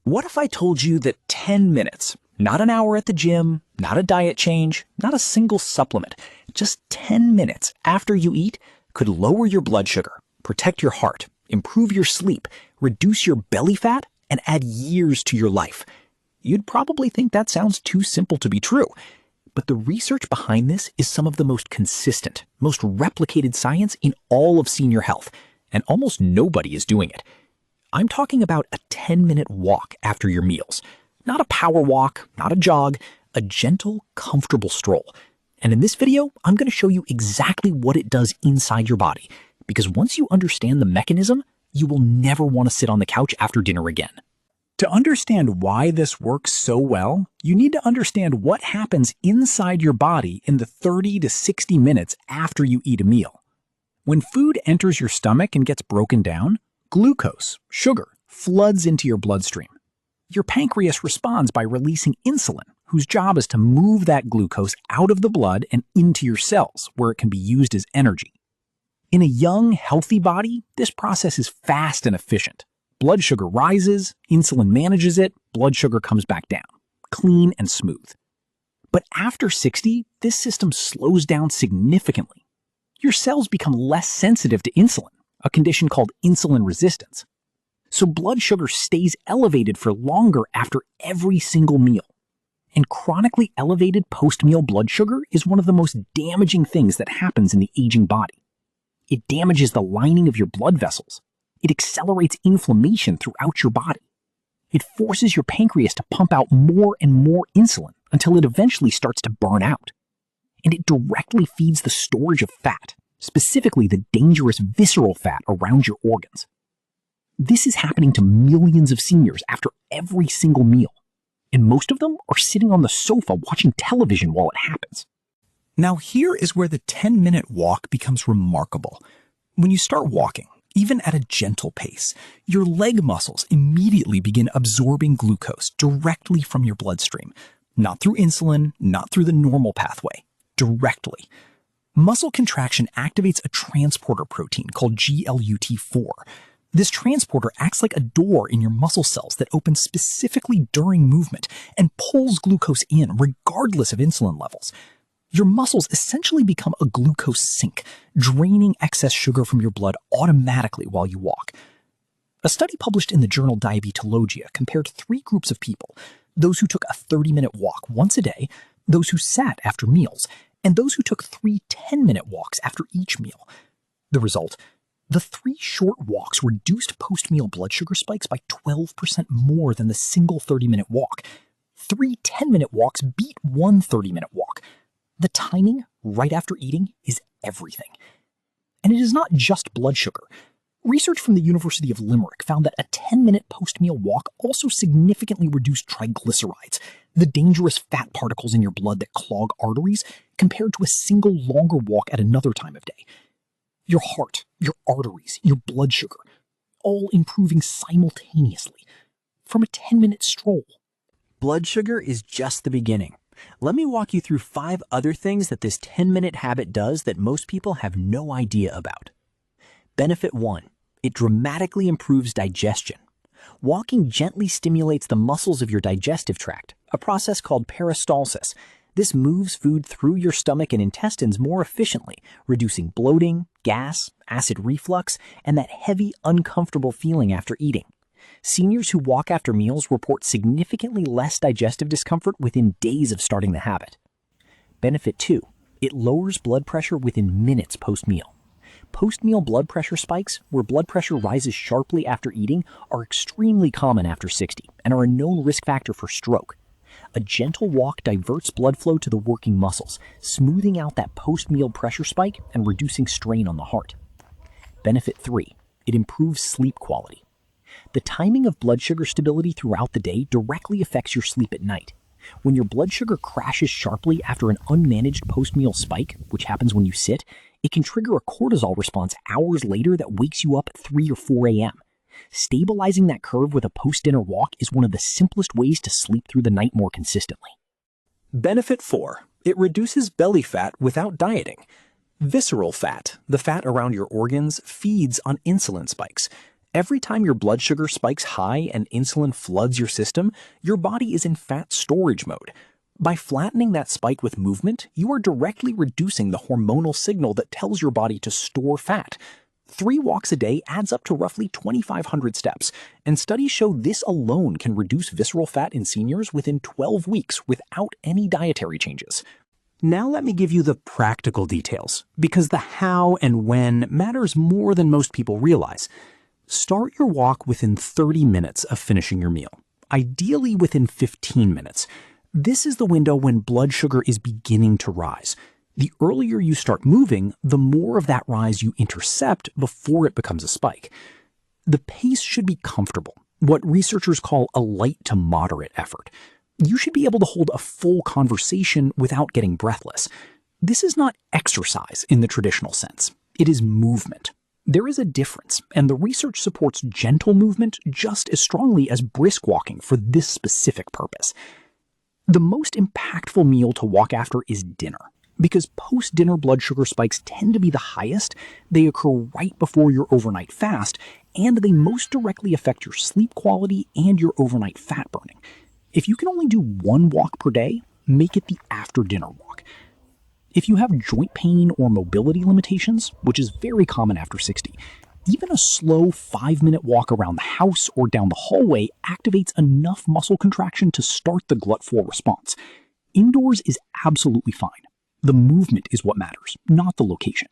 What if I told you that 10 minutes, not an hour at the gym, not a diet change, not a single supplement, just 10 minutes after you eat could lower your blood sugar, protect your heart, improve your sleep, reduce your belly fat, and add years to your life? You'd probably think that sounds too simple to be true. But the research behind this is some of the most consistent, most replicated science in all of senior health, and almost nobody is doing it. I'm talking about a 10-minute walk after your meals. Not a power walk, not a jog, a gentle, comfortable stroll. And in this video, I'm going to show you exactly what it does inside your body, because once you understand the mechanism, you will never want to sit on the couch after dinner again. To understand why this works so well, you need to understand what happens inside your body in the 30 to 60 minutes after you eat a meal. When food enters your stomach and gets broken down, glucose, sugar, floods into your bloodstream. Your pancreas responds by releasing insulin, whose job is to move that glucose out of the blood and into your cells, where it can be used as energy. In a young, healthy body, this process is fast and efficient. Blood sugar rises, insulin manages it, blood sugar comes back down, clean and smooth. But after 60, this system slows down significantly. Your cells become less sensitive to insulin, a condition called insulin resistance. So blood sugar stays elevated for longer after every single meal. And chronically elevated post-meal blood sugar is one of the most damaging things that happens in the aging body. It damages the lining of your blood vessels. It accelerates inflammation throughout your body. It forces your pancreas to pump out more and more insulin until it eventually starts to burn out. And it directly feeds the storage of fat, specifically the dangerous visceral fat around your organs. This is happening to millions of seniors after every single meal, and most of them are sitting on the sofa watching television while it happens. Now here is where the 10-minute walk becomes remarkable. When you start walking, even at a gentle pace, your leg muscles immediately begin absorbing glucose directly from your bloodstream, not through insulin, not through the normal pathway, directly. Muscle contraction activates a transporter protein called GLUT4. This transporter acts like a door in your muscle cells that opens specifically during movement and pulls glucose in regardless of insulin levels. Your muscles essentially become a glucose sink, draining excess sugar from your blood automatically while you walk. A study published in the journal Diabetologia compared 3 groups of people: those who took a 30-minute walk once a day, those who sat after meals, and those who took 3 10-minute walks after each meal. The result? The 3 short walks reduced post-meal blood sugar spikes by 12% more than the single 30-minute walk. 3 10-minute walks beat one 30-minute walk. The timing right after eating is everything. And it is not just blood sugar. Research from the University of Limerick found that a 10-minute post-meal walk also significantly reduced triglycerides, the dangerous fat particles in your blood that clog arteries, compared to a single longer walk at another time of day. Your heart, your arteries, your blood sugar, all improving simultaneously from a 10-minute stroll. Blood sugar is just the beginning. Let me walk you through 5 other things that this 10-minute habit does that most people have no idea about. Benefit 1. It dramatically improves digestion. Walking gently stimulates the muscles of your digestive tract, a process called peristalsis. This moves food through your stomach and intestines more efficiently, reducing bloating, gas, acid reflux, and that heavy, uncomfortable feeling after eating. Seniors who walk after meals report significantly less digestive discomfort within days of starting the habit. Benefit 2. It lowers blood pressure within minutes post-meal. Post-meal blood pressure spikes, where blood pressure rises sharply after eating, are extremely common after 60 and are a known risk factor for stroke. A gentle walk diverts blood flow to the working muscles, smoothing out that post-meal pressure spike and reducing strain on the heart. Benefit 3. It improves sleep quality. The timing of blood sugar stability throughout the day directly affects your sleep at night. When your blood sugar crashes sharply after an unmanaged post-meal spike, which happens when you sit, it can trigger a cortisol response hours later that wakes you up at 3 or 4 a.m. Stabilizing that curve with a post-dinner walk is one of the simplest ways to sleep through the night more consistently. Benefit 4. It reduces belly fat without dieting. Visceral fat, the fat around your organs, feeds on insulin spikes. Every time your blood sugar spikes high and insulin floods your system, your body is in fat storage mode. By flattening that spike with movement, you are directly reducing the hormonal signal that tells your body to store fat. 3 walks a day adds up to roughly 2,500 steps, and studies show this alone can reduce visceral fat in seniors within 12 weeks without any dietary changes. Now let me give you the practical details, because the how and when matters more than most people realize. Start your walk within 30 minutes of finishing your meal, ideally within 15 minutes. This is the window when blood sugar is beginning to rise. The earlier you start moving, the more of that rise you intercept before it becomes a spike. The pace should be comfortable, what researchers call a light to moderate effort. You should be able to hold a full conversation without getting breathless. This is not exercise in the traditional sense. It is movement. There is a difference, and the research supports gentle movement just as strongly as brisk walking for this specific purpose. The most impactful meal to walk after is dinner. Because post-dinner blood sugar spikes tend to be the highest, they occur right before your overnight fast, and they most directly affect your sleep quality and your overnight fat burning. If you can only do 1 walk per day, make it the after-dinner walk. If you have joint pain or mobility limitations, which is very common after 60, even a slow 5-minute walk around the house or down the hallway activates enough muscle contraction to start the GLUT4 response. Indoors is absolutely fine. The movement is what matters, not the location.